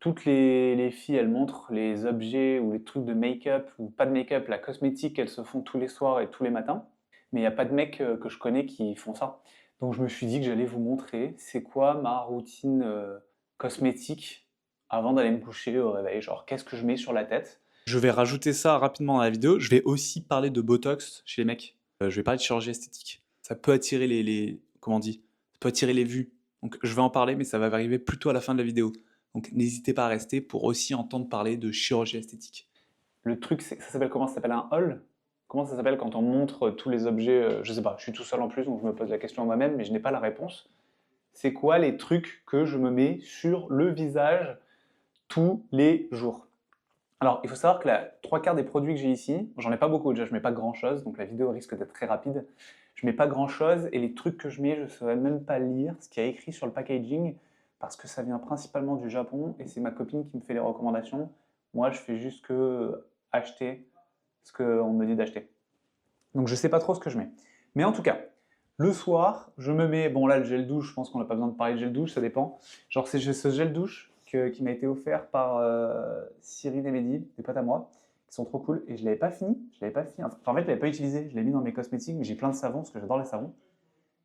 toutes les filles, elles montrent les objets ou les trucs de make-up ou pas de make-up, la cosmétique, elles se font tous les soirs et tous les matins. Mais il n'y a pas de mecs que je connais qui font ça. Donc je me suis dit que j'allais vous montrer c'est quoi ma routine cosmétique avant d'aller me coucher au réveil. Genre qu'est-ce que je mets sur la tête. Je vais rajouter ça rapidement dans la vidéo. Je vais aussi parler de Botox chez les mecs. Je vais parler de chirurgie esthétique. Ça peut attirer comment on dit? Ça peut attirer les vues. Donc je vais en parler, mais ça va arriver plutôt à la fin de la vidéo. Donc n'hésitez pas à rester pour aussi entendre parler de chirurgie esthétique. Le truc, ça s'appelle comment? Ça s'appelle un haul? Comment ça s'appelle quand on montre tous les objets? Je sais pas, je suis tout seul en plus, donc je me pose la question à moi-même, mais je n'ai pas la réponse. C'est quoi les trucs que je me mets sur le visage tous les jours? Alors, il faut savoir que la trois quarts des produits que j'ai ici, j'en ai pas beaucoup déjà, je mets pas grand chose, donc la vidéo risque d'être très rapide. Je mets pas grand chose et les trucs que je mets, je ne saurais même pas lire ce qu'il y a écrit sur le packaging parce que ça vient principalement du Japon et c'est ma copine qui me fait les recommandations. Moi, je fais juste que acheter ce qu'on me dit d'acheter. Donc je sais pas trop ce que je mets. Mais en tout cas, le soir, je me mets, bon là le gel douche, je pense qu'on n'a pas besoin de parler de gel douche, ça dépend. Genre c'est ce gel douche qui m'a été offert par Cyril et Mehdi, des potes à moi, qui sont trop cool, et je l'avais pas fini, Enfin, en fait je l'avais pas utilisé, je l'ai mis dans mes cosmétiques, mais j'ai plein de savons, parce que j'adore les savons.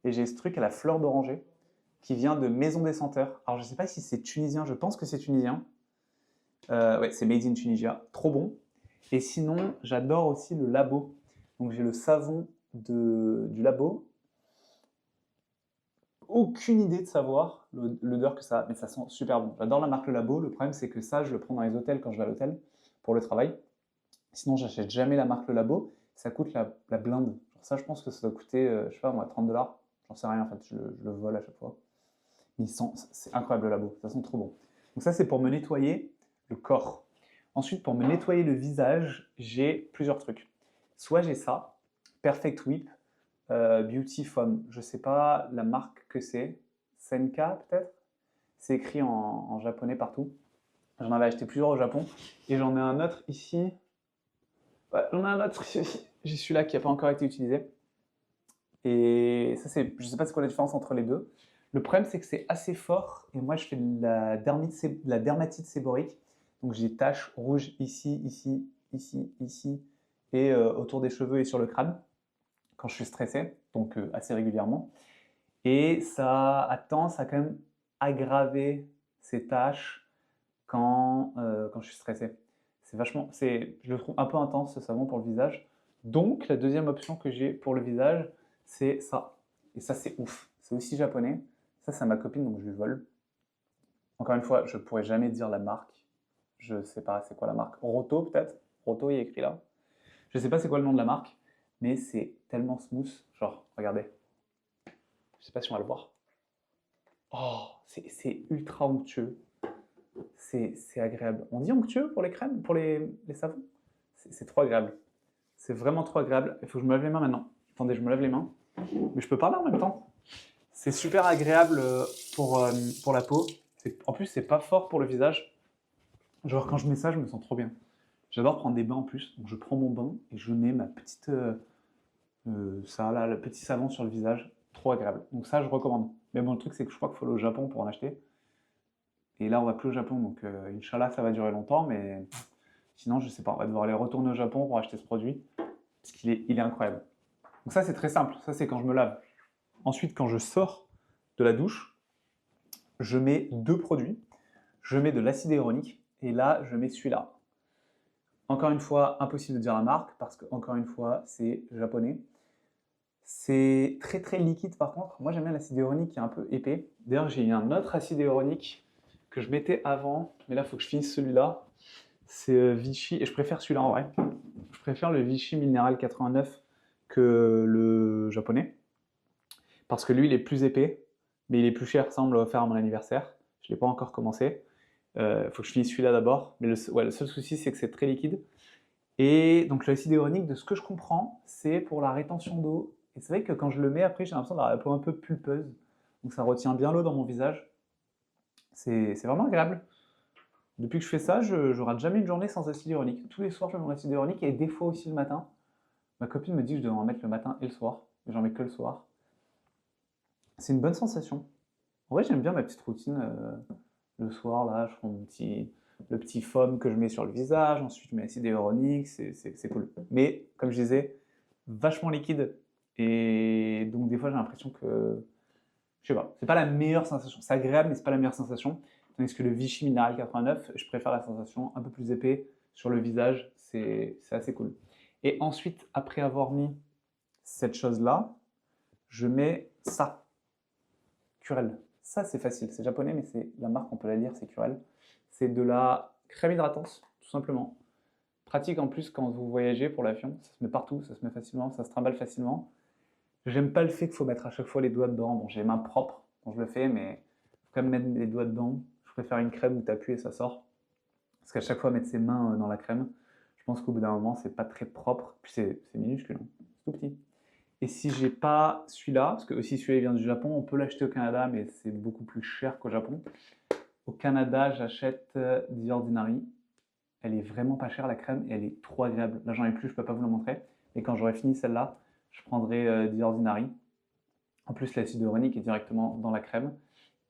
Et j'ai ce truc à la fleur d'oranger, qui vient de Maison des Senteurs. Alors je sais pas si c'est tunisien, je pense que c'est tunisien. Ouais, c'est Made in Tunisia, trop bon. Et sinon, j'adore aussi le Labo. Donc j'ai le savon du Labo. Aucune idée de savoir l'odeur que ça a, mais ça sent super bon. J'adore la marque Le Labo. Le problème, c'est que ça, je le prends dans les hôtels quand je vais à l'hôtel pour le travail. Sinon, j'achète jamais la marque Le Labo. Ça coûte la blinde. Genre ça, je pense que ça doit coûter, je sais pas moi, 30 $. J'en sais rien en fait, je le vole à chaque fois. Mais c'est incroyable le Labo, ça sent trop bon. Donc ça, c'est pour me nettoyer le corps. Ensuite, pour me nettoyer le visage, j'ai plusieurs trucs. Soit j'ai ça, Perfect Whip Beauty Foam. Je sais pas la marque que c'est. Senka peut-être. C'est écrit en japonais partout. J'en avais acheté plusieurs au Japon. Et j'en ai un autre ici. Ouais, j'en ai un autre ici. J'ai celui-là qui n'a pas encore été utilisé. Et ça, je sais pas c'est quoi la différence entre les deux. Le problème, c'est que c'est assez fort. Et moi, je fais de la dermatite séborique. Donc, j'ai des taches rouges ici, ici, ici, ici, et autour des cheveux et sur le crâne, quand je suis stressé, donc assez régulièrement. Et ça a tendance à quand même aggraver ces taches quand je suis stressé. Je le trouve un peu intense ce savon pour le visage. Donc, la deuxième option que j'ai pour le visage, c'est ça. Et ça, c'est ouf. C'est aussi japonais. Ça, c'est ma copine, donc je lui vole. Encore une fois, je pourrais jamais dire la marque. Je sais pas c'est quoi la marque. Roto, peut-être. Roto, il est écrit là. Je sais pas c'est quoi le nom de la marque, mais c'est tellement smooth. Genre, regardez. Je sais pas si on va le voir. Oh, c'est ultra onctueux. C'est agréable. On dit onctueux pour les crèmes, pour les savons? C'est trop agréable. C'est vraiment trop agréable. Il faut que je me lave les mains maintenant. Attendez, je me lave les mains. Mais je peux parler en même temps. C'est super agréable pour la peau. En plus, c'est pas fort pour le visage. Genre, quand je mets ça, je me sens trop bien. J'adore prendre des bains en plus. Donc, je prends mon bain et je mets ma petite. Ça, là, le petit savon sur le visage. Trop agréable. Donc, ça, je recommande. Mais bon, le truc, c'est que je crois qu'il faut aller au Japon pour en acheter. Et là, on va plus au Japon. Donc, Inch'Allah, ça va durer longtemps. Mais sinon, je sais pas. On va devoir aller retourner au Japon pour acheter ce produit. Parce il est incroyable. Donc, ça, c'est très simple. Ça, c'est quand je me lave. Ensuite, quand je sors de la douche, je mets deux produits. Je mets de l'acide hyaluronique et là, je mets celui-là. Encore une fois, impossible de dire la marque parce que, encore une fois, c'est japonais. C'est très très liquide par contre. Moi, j'aime bien l'acide hyaluronique qui est un peu épais. D'ailleurs, j'ai eu un autre acide hyaluronique que je mettais avant, mais là, il faut que je finisse celui-là. C'est Vichy, et je préfère celui-là en vrai. Je préfère le Vichy Minéral 89 que le japonais. Parce que lui, il est plus épais, mais il est plus cher. Ça, on me l'a offert à mon anniversaire. Je ne l'ai pas encore commencé. Faut que je finisse celui-là d'abord. Mais le seul souci, c'est que c'est très liquide. Et donc l'acide hyaluronique, de ce que je comprends, c'est pour la rétention d'eau. Et c'est vrai que quand je le mets, après, j'ai l'impression d'avoir la peau un peu pulpeuse. Donc ça retient bien l'eau dans mon visage. C'est vraiment agréable. Depuis que je fais ça, je ne rate jamais une journée sans acide hyaluronique. Tous les soirs, je mets mon acide hyaluronique et des fois aussi le matin. Ma copine me dit que je devrais en mettre le matin et le soir. Mais j'en mets que le soir. C'est une bonne sensation. En vrai, j'aime bien ma petite routine Le soir, là, je prends le petit foam que je mets sur le visage, ensuite je mets l'acide hyaluronique, c'est cool. Mais comme je disais, vachement liquide. Et donc des fois j'ai l'impression que, je sais pas, c'est pas la meilleure sensation. C'est agréable, mais c'est pas la meilleure sensation. Tandis que le Vichy Mineral 89, je préfère la sensation un peu plus épais sur le visage, c'est assez cool. Et ensuite, après avoir mis cette chose-là, je mets ça, Curel. Ça, c'est facile, c'est japonais, mais c'est la marque, on peut la lire, c'est Curel. C'est de la crème hydratante, tout simplement. Pratique en plus quand vous voyagez pour l'avion, ça se met partout, ça se met facilement, ça se trimballe facilement. J'aime pas le fait qu'il faut mettre à chaque fois les doigts dedans. Bon, j'ai les mains propres quand je le fais, mais il faut quand même mettre les doigts dedans. Je préfère une crème où tu appuies et ça sort. Parce qu'à chaque fois, mettre ses mains dans la crème, je pense qu'au bout d'un moment, c'est pas très propre. Puis c'est minuscule, hein. C'est tout petit. Et si j'ai pas celui-là, parce que aussi celui-là vient du Japon, on peut l'acheter au Canada, mais c'est beaucoup plus cher qu'au Japon. Au Canada, j'achète The Ordinary. Elle est vraiment pas chère la crème et elle est trop agréable. Là, j'en ai plus, je peux pas vous la montrer. Mais quand j'aurai fini celle-là, je prendrai The Ordinary. En plus, l'acide hyaluronique est directement dans la crème.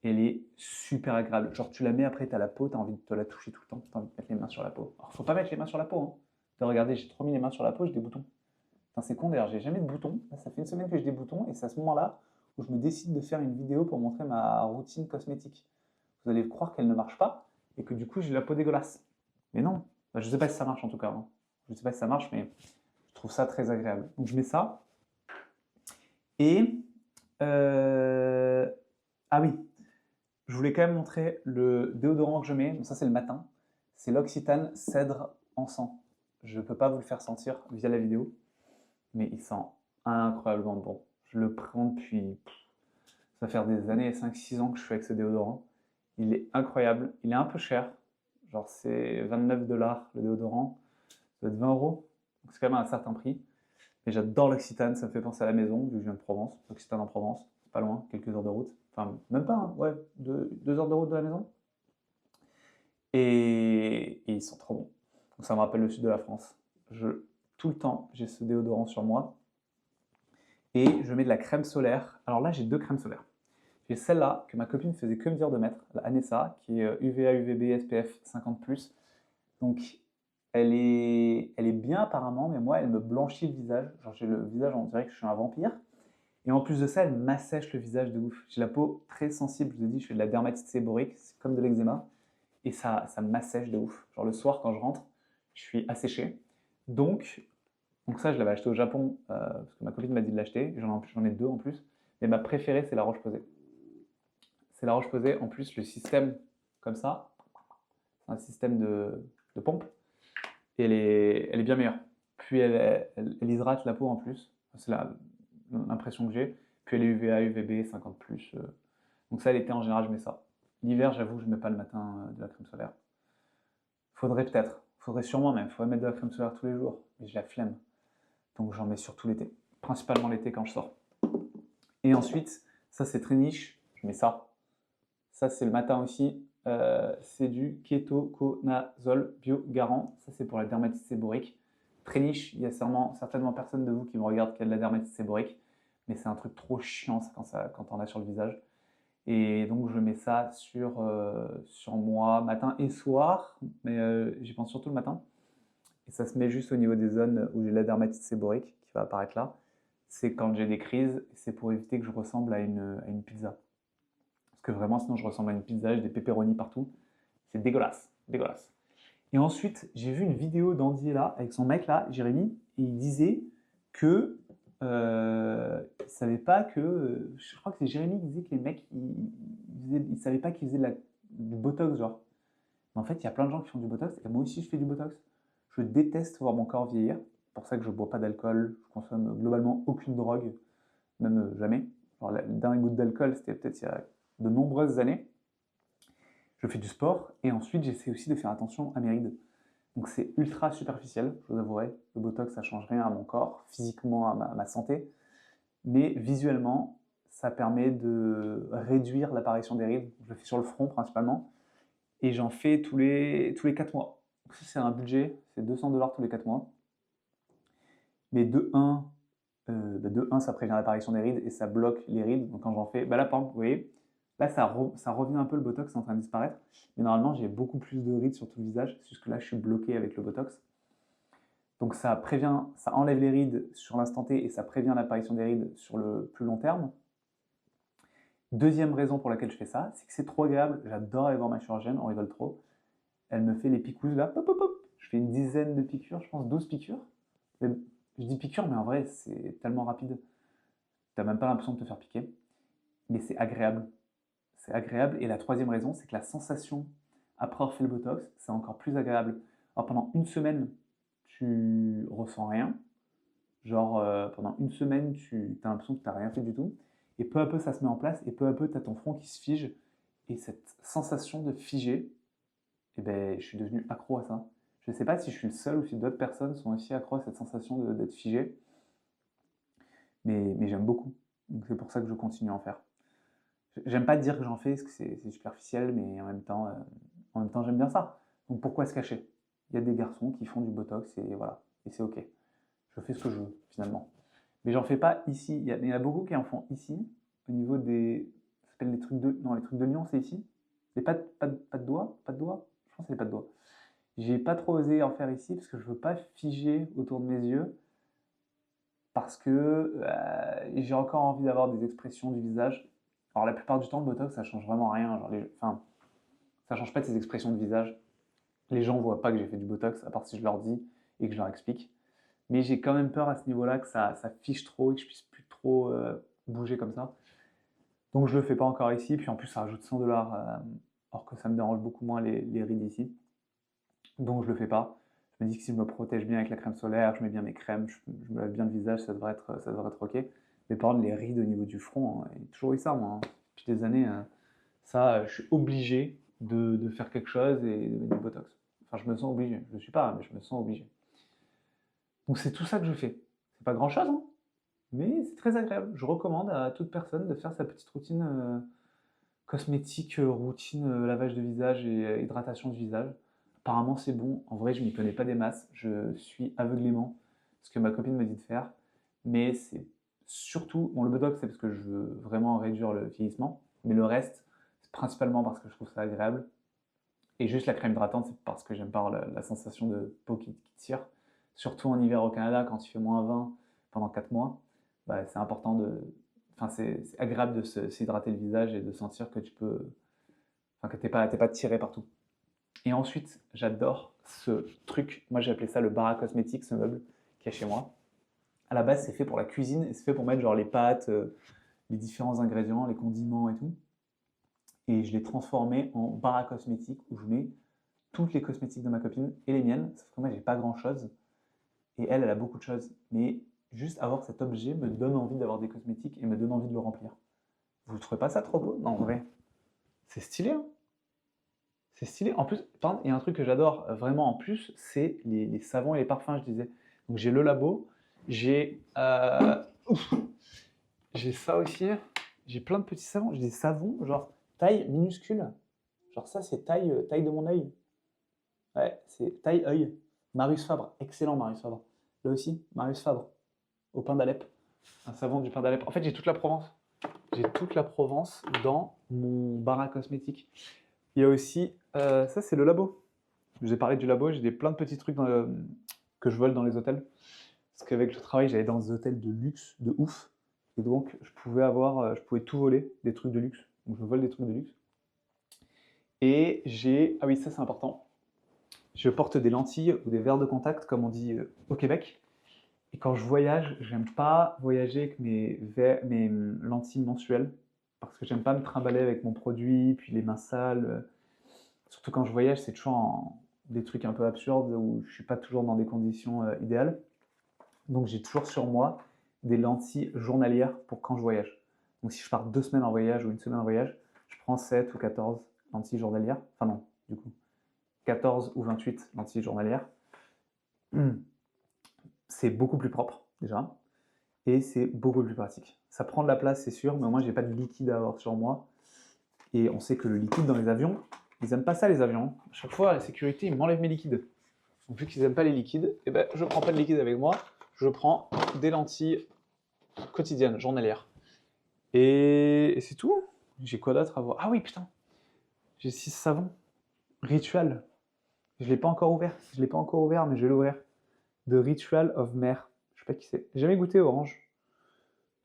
Elle est super agréable. Genre, tu la mets après, tu as la peau, tu as envie de te la toucher tout le temps, tu as envie de mettre les mains sur la peau. Alors, faut pas mettre les mains sur la peau, hein. Regardez, j'ai trop mis les mains sur la peau, j'ai des boutons. C'est con d'ailleurs, j'ai jamais de boutons. Là, ça fait une semaine que j'ai des boutons et c'est à ce moment-là où je me décide de faire une vidéo pour montrer ma routine cosmétique. Vous allez croire qu'elle ne marche pas et que du coup, j'ai la peau dégueulasse. Mais non, je ne sais pas si ça marche en tout cas, hein. Je ne sais pas si ça marche, mais je trouve ça très agréable. Donc, je mets ça. Et ah oui, je voulais quand même montrer le déodorant que je mets. Bon, ça, c'est le matin. C'est l'Occitane Cèdre Encens. Je ne peux pas vous le faire sentir via la vidéo, mais il sent incroyablement bon. Je le prends depuis, ça va faire des années, 5-6 ans que je suis avec ce déodorant. Il est incroyable. Il est un peu cher. Genre, c'est 29 $ le déodorant. Ça doit être 20 euros. Donc, c'est quand même un certain prix. Mais j'adore l'Occitane, ça me fait penser à la maison, vu que je viens de Provence. L'Occitane en Provence, c'est pas loin, quelques heures de route. Enfin, même pas, hein, ouais, 2 heures de route de la maison. Et ils sont trop bons. Donc ça me rappelle le sud de la France. Tout le temps, j'ai ce déodorant sur moi. Et je mets de la crème solaire. Alors là, j'ai 2 crèmes solaires. J'ai celle-là que ma copine faisait que me dire de mettre, la Anessa, qui est UVA, UVB, SPF 50+. Donc elle est bien apparemment, mais moi, elle me blanchit le visage. Genre, j'ai le visage, on dirait que je suis un vampire. Et en plus de ça, elle m'assèche le visage de ouf. J'ai la peau très sensible, je vous ai dit, je fais de la dermatite séborique, c'est comme de l'eczéma. Et ça m'assèche de ouf. Genre le soir, quand je rentre, je suis asséché. Donc ça, je l'avais acheté au Japon, parce que ma copine m'a dit de l'acheter. J'en ai 2 en plus. Mais ma préférée, c'est la Roche-Posay. C'est la Roche-Posay. En plus, le système, comme ça, c'est un système de pompe. Et elle est bien meilleure. Puis elle hydrate la peau en plus. C'est l'impression que j'ai. Puis elle est UVA, UVB, 50+. Donc ça, l'été, en général, je mets ça. L'hiver, j'avoue, je ne mets pas le matin de la crème solaire. Faudrait peut-être. Faudrait sûrement même. Faudrait mettre de la crème solaire tous les jours. Mais j'ai la flemme. Donc j'en mets surtout l'été. Principalement l'été quand je sors. Et ensuite, ça c'est très niche. Je mets ça. Ça c'est le matin aussi. C'est du kétoconazole biogarant. Ça c'est pour la dermatite séborique. Très niche. Il y a certainement personne de vous qui me regarde qui a de la dermatite séborique. Mais c'est un truc trop chiant quand on a sur le visage. Et donc je mets ça sur moi matin et soir. Mais j'y pense surtout le matin. Et ça se met juste au niveau des zones où j'ai la dermatite séborique qui va apparaître là. C'est quand j'ai des crises, c'est pour éviter que je ressemble à une pizza. Parce que vraiment, sinon je ressemble à une pizza, j'ai des pepperonis partout. C'est dégueulasse, dégueulasse. Et ensuite, j'ai vu une vidéo d'Andy là, avec son mec là, Jérémy, et il disait que il savait pas que. Je crois que c'est Jérémy qui disait que les mecs, ils savaient pas qu'ils faisaient du botox, genre. Mais en fait, il y a plein de gens qui font du botox, et moi aussi je fais du botox. Je déteste voir mon corps vieillir. C'est pour ça que je ne bois pas d'alcool. Je consomme globalement aucune drogue, même jamais. Genre, le dernier goutte d'alcool, c'était peut-être il y a de nombreuses années. Je fais du sport et ensuite j'essaie aussi de faire attention à mes rides. Donc c'est ultra superficiel, je vous avouerai. Le botox, ça ne change rien à mon corps, physiquement à ma santé. Mais visuellement, ça permet de réduire l'apparition des rides. Je le fais sur le front principalement. Et j'en fais tous les 4 mois. Donc ça, c'est un budget, c'est 200 $ tous les 4 mois. Mais de 1, ça prévient l'apparition des rides et ça bloque les rides. Donc quand j'en fais, bah là, par exemple, vous voyez, Là, ça revient un peu, le Botox est en train de disparaître. Mais normalement, j'ai beaucoup plus de rides sur tout le visage. C'est juste que là, je suis bloqué avec le Botox. Donc ça prévient, ça enlève les rides sur l'instant T et ça prévient l'apparition des rides sur le plus long terme. Deuxième raison pour laquelle je fais ça, c'est que c'est trop agréable. J'adore aller voir ma chirurgienne, on rigole trop. Elle me fait les picousses là, pop, pop, pop. Je fais une dizaine de piqûres, je pense 12 piqûres. Je dis piqûres, mais en vrai, c'est tellement rapide. Tu n'as même pas l'impression de te faire piquer. Mais c'est agréable. C'est agréable. Et la troisième raison, c'est que la sensation après avoir fait le Botox, c'est encore plus agréable. Alors pendant une semaine, tu ressens rien. Genre pendant une semaine, tu as l'impression que tu n'as rien fait du tout. Et peu à peu, ça se met en place. Et peu à peu, tu as ton front qui se fige. Et cette sensation de figer, eh ben, je suis devenu accro à ça. Je ne sais pas si je suis le seul ou si d'autres personnes sont aussi accro à cette sensation d'être figé. Mais j'aime beaucoup. Donc c'est pour ça que je continue à en faire. J'aime pas dire que j'en fais parce que c'est superficiel, mais en même temps j'aime bien ça. Donc pourquoi se cacher? Il y a des garçons qui font du botox et voilà, et c'est ok. Je fais ce que je veux finalement. Mais j'en fais pas ici. Il y en a beaucoup qui en font ici, au niveau des. Ça s'appelle les trucs de. Non, les trucs de Lyon, c'est ici. Les pas de doigts? Pas de doigts? Je pense que c'est les pas de doigts. J'ai pas trop osé en faire ici parce que je veux pas figer autour de mes yeux. Parce que j'ai encore envie d'avoir des expressions du visage. Alors la plupart du temps, le Botox, ça change vraiment rien. Genre enfin, ça change pas de ces expressions de visage. Les gens voient pas que j'ai fait du Botox, à part si je leur dis et que je leur explique. Mais j'ai quand même peur à ce niveau-là que ça fiche trop et que je puisse plus trop bouger comme ça. Donc je le fais pas encore ici. Puis en plus, ça rajoute 100 $, alors que ça me dérange beaucoup moins les rides ici. Donc je le fais pas. Je me dis que si je me protège bien avec la crème solaire, je mets bien mes crèmes, je me lave bien le visage, ça devrait être ok. Mais par contre, les rides au niveau du front, il y a toujours eu ça, moi, hein. Depuis des années, ça, je suis obligé de faire quelque chose et de mettre du Botox. Enfin, je me sens obligé. Je ne le suis pas, mais je me sens obligé. Donc c'est tout ça que je fais. C'est pas grand-chose, hein, mais c'est très agréable. Je recommande à toute personne de faire sa petite routine cosmétique, routine lavage de visage et hydratation du visage. Apparemment, c'est bon. En vrai, je m'y connais pas des masses. Je suis aveuglément ce que ma copine me dit de faire. Mais c'est surtout. Bon, le Botox, c'est parce que je veux vraiment réduire le vieillissement. Mais le reste, c'est principalement parce que je trouve ça agréable. Et juste la crème hydratante, c'est parce que j'aime pas la sensation de peau qui tire. Surtout en hiver au Canada, quand il fait -20 pendant 4 mois, bah, c'est important de. Enfin, c'est agréable de s'hydrater le visage et de sentir que tu peux. Enfin, que t'es pas tiré partout. Et ensuite, j'adore ce truc. Moi, j'ai appelé ça le Bara Cosmetics, ce meuble qui est chez moi. À la base, c'est fait pour la cuisine et c'est fait pour mettre genre les pâtes, les différents ingrédients, les condiments et tout. Et je l'ai transformé en Bara Cosmetics où je mets toutes les cosmétiques de ma copine et les miennes. Sauf que moi, j'ai pas grand chose. Et elle, elle a beaucoup de choses. Mais juste avoir cet objet me donne envie d'avoir des cosmétiques et me donne envie de le remplir. Vous ne trouvez pas ça trop beau? Non, en vrai. C'est stylé, hein? C'est stylé. En plus, il y a un truc que j'adore vraiment en plus, c'est les savons et les parfums, je disais. Donc j'ai le labo, j'ai j'ai ça aussi, j'ai plein de petits savons, j'ai des savons genre taille minuscule. Genre ça, c'est taille de mon œil. Ouais, c'est taille œil. Marius Fabre, excellent Marius Fabre. Là aussi, Marius Fabre, au pain d'Alep. Un savon du pain d'Alep. En fait, j'ai toute la Provence. J'ai toute la Provence dans mon bar cosmétique. Il y a aussi, ça c'est le labo. Je vous ai parlé du labo, j'ai plein de petits trucs que je vole dans les hôtels. Parce qu'avec le travail, j'allais dans des hôtels de luxe, de ouf. Et donc, je pouvais tout voler, des trucs de luxe. Donc, je vole des trucs de luxe. Et ah oui, ça c'est important. Je porte des lentilles ou des verres de contact, comme on dit au Québec. Et quand je voyage, j'aime pas voyager avec mes lentilles mensuelles. Parce que j'aime pas me trimballer avec mon produit, puis les mains sales. Surtout quand je voyage, c'est toujours des trucs un peu absurdes où je suis pas toujours dans des conditions idéales. Donc j'ai toujours sur moi des lentilles journalières pour quand je voyage. Donc si je pars 2 semaines en voyage ou une semaine en voyage, je prends 7 ou 14 lentilles journalières. Enfin non, du coup, 14 ou 28 lentilles journalières. C'est beaucoup plus propre déjà et c'est beaucoup plus pratique. Ça prend de la place, c'est sûr, mais moi j'ai pas de liquide à avoir sur moi. Et on sait que le liquide dans les avions, ils aiment pas ça les avions. À chaque fois, la sécurité, ils m'enlèvent mes liquides. Donc vu qu'ils aiment pas les liquides, eh ben, je prends pas de liquide avec moi, je prends des lentilles quotidiennes, journalières. Et c'est tout. J'ai quoi d'autre à voir? Ah oui, putain, j'ai 6 savons. Ritual. Je l'ai pas encore ouvert. Je l'ai pas encore ouvert, mais je vais l'ouvrir. The Ritual of Mer. Je sais pas qui c'est. J'ai jamais goûté orange.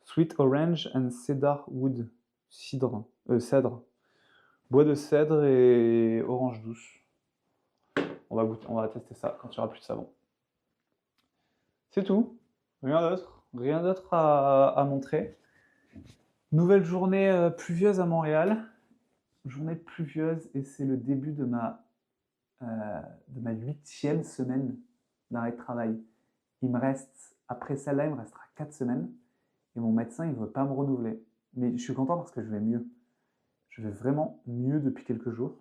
Sweet orange and cedar wood. Cidre. Cèdre. Bois de cèdre et orange douce. On va tester ça quand il n'y aura plus de savon. C'est tout. Rien d'autre. Rien d'autre à montrer. Nouvelle journée pluvieuse à Montréal. Journée pluvieuse et c'est le début de ma 8e semaine d'arrêt de travail. Il me reste, après celle-là, il me restera 4 semaines et mon médecin, il ne veut pas me renouveler. Mais je suis content parce que je vais mieux. Je vais vraiment mieux depuis quelques jours.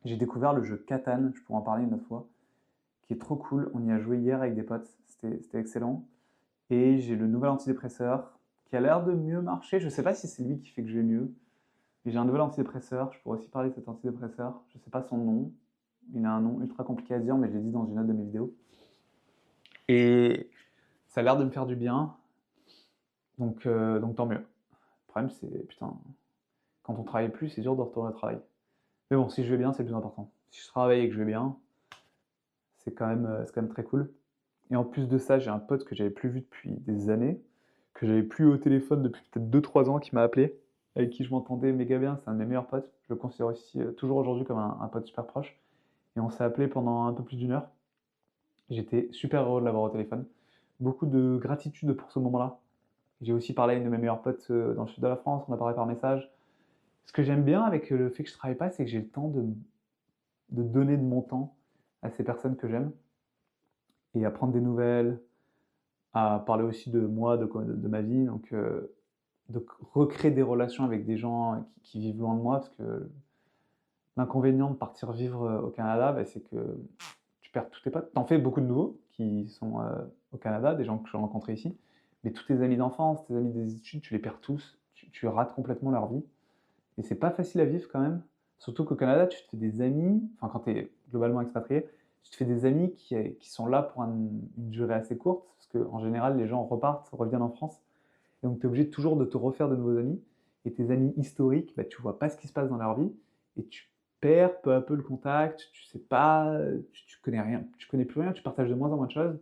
J'ai découvert le jeu Catan, je pourrais en parler une autre fois, qui est trop cool. On y a joué hier avec des potes, c'était excellent. Et j'ai le nouvel antidépresseur qui a l'air de mieux marcher. Je ne sais pas si c'est lui qui fait que je vais mieux. Mais j'ai un nouvel antidépresseur, je pourrais aussi parler de cet antidépresseur. Je ne sais pas son nom. Il a un nom ultra compliqué à dire, mais je l'ai dit dans une autre de mes vidéos. Et ça a l'air de me faire du bien. Donc tant mieux. Le problème, c'est, putain, quand on travaille plus, c'est dur de retourner au travail. Mais bon, si je vais bien, c'est le plus important. Si je travaille et que je vais bien, c'est quand même très cool. Et en plus de ça, j'ai un pote que j'avais plus vu depuis des années, que j'avais plus au téléphone depuis peut-être 2-3 ans, qui m'a appelé, avec qui je m'entendais méga bien. C'est un de mes meilleurs potes. Je le considère aussi toujours aujourd'hui comme un pote super proche. Et on s'est appelé pendant un peu plus d'1 heure. J'étais super heureux de l'avoir au téléphone. Beaucoup de gratitude pour ce moment-là. J'ai aussi parlé à une de mes meilleures potes dans le sud de la France, on a parlé par message. Ce que j'aime bien avec le fait que je travaille pas, c'est que j'ai le temps de donner de mon temps à ces personnes que j'aime et à prendre des nouvelles, à parler aussi de moi, de ma vie, donc de recréer des relations avec des gens qui vivent loin de moi, parce que l'inconvénient de partir vivre au Canada, bah, c'est que tu perds tous tes potes. T'en fais beaucoup de nouveaux qui sont au Canada, des gens que j'ai rencontrés ici, mais tous tes amis d'enfance, tes amis des études, tu les perds tous, tu rates complètement leur vie. Et c'est pas facile à vivre quand même. Surtout qu'au Canada, tu te fais des amis, enfin quand tu es globalement expatrié, tu te fais des amis qui sont là pour une durée assez courte, parce qu'en général, les gens repartent, reviennent en France, et donc tu es obligé toujours de te refaire de nouveaux amis. Et tes amis historiques, bah, tu vois pas ce qui se passe dans leur vie, et tu perds peu à peu le contact, tu sais pas, tu connais rien, tu connais plus rien, tu partages de moins en moins de choses,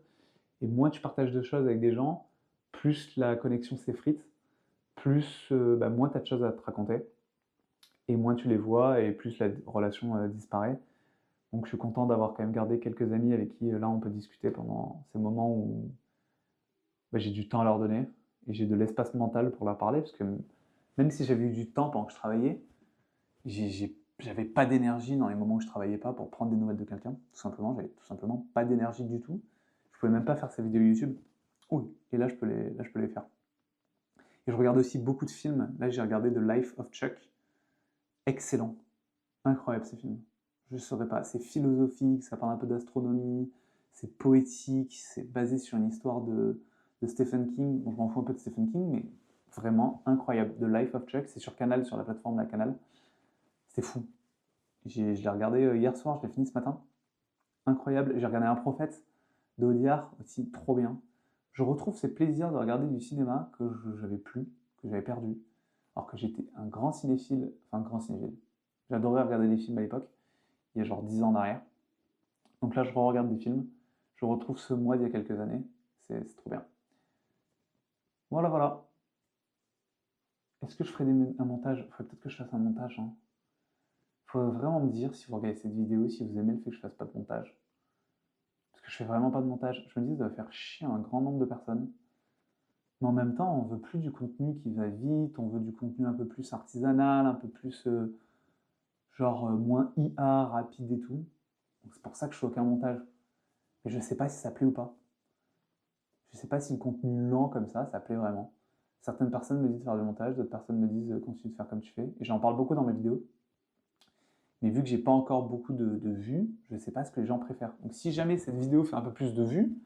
et moins tu partages de choses avec des gens, plus la connexion s'effrite, plus bah, moins tu as de choses à te raconter et moins tu les vois et plus la relation disparaît. Donc je suis content d'avoir quand même gardé quelques amis avec qui là on peut discuter pendant ces moments où bah, j'ai du temps à leur donner et j'ai de l'espace mental pour leur parler parce que même si j'avais eu du temps pendant que je travaillais, j'avais pas d'énergie dans les moments où je travaillais pas pour prendre des nouvelles de quelqu'un, tout simplement, j'avais tout simplement pas d'énergie du tout. Je pouvais même pas faire ces vidéos YouTube. Oui, et là je peux les faire. Et je regarde aussi beaucoup de films. Là j'ai regardé The Life of Chuck. Excellent. Incroyable ces films. Je ne saurais pas. C'est philosophique, ça parle un peu d'astronomie, c'est poétique, c'est basé sur une histoire de Stephen King. Bon, je m'en fous un peu de Stephen King, mais vraiment incroyable. The Life of Chuck, c'est sur Canal, sur la plateforme La Canal. C'est fou. Je l'ai regardé hier soir, je l'ai fini ce matin. Incroyable. J'ai regardé Un prophète de Audiard, aussi trop bien. Je retrouve ces plaisirs de regarder du cinéma que j'avais plus, que j'avais perdu. Alors que j'étais un grand cinéphile, enfin grand cinéphile. J'adorais regarder des films à l'époque, il y a genre 10 ans en arrière. Donc là, je re-regarde des films. Je retrouve ce mois d'il y a quelques années. C'est trop bien. Voilà, voilà. Est-ce que je ferai un montage? Il faudrait peut-être que je fasse un montage. Il faudrait vraiment me dire si vous regardez cette vidéo, si vous aimez le fait que je fasse pas de montage. Parce que je fais vraiment pas de montage. Je me dis, ça va faire chier un grand nombre de personnes. Mais en même temps, on veut plus du contenu qui va vite, on veut du contenu un peu plus artisanal, un peu plus moins IA, rapide et tout. Donc c'est pour ça que je fais aucun montage. Et je sais pas si ça plaît ou pas. Je sais pas si le contenu lent comme ça plaît vraiment. Certaines personnes me disent de faire du montage, d'autres personnes me disent continue de faire comme tu fais. Et j'en parle beaucoup dans mes vidéos. Mais vu que j'ai pas encore beaucoup de vues, je sais pas ce que les gens préfèrent. Donc si jamais cette vidéo fait un peu plus de vues,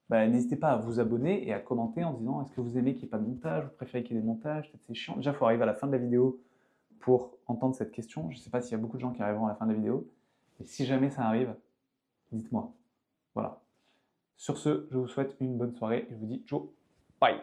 bah, n'hésitez pas à vous abonner et à commenter en disant est-ce que vous aimez qu'il n'y ait pas de montage, vous préférez qu'il y ait des montages, peut-être c'est chiant. Déjà, il faut arriver à la fin de la vidéo pour entendre cette question. Je ne sais pas s'il y a beaucoup de gens qui arriveront à la fin de la vidéo. Et si jamais ça arrive, dites-moi. Voilà. Sur ce, je vous souhaite une bonne soirée et je vous dis ciao, bye.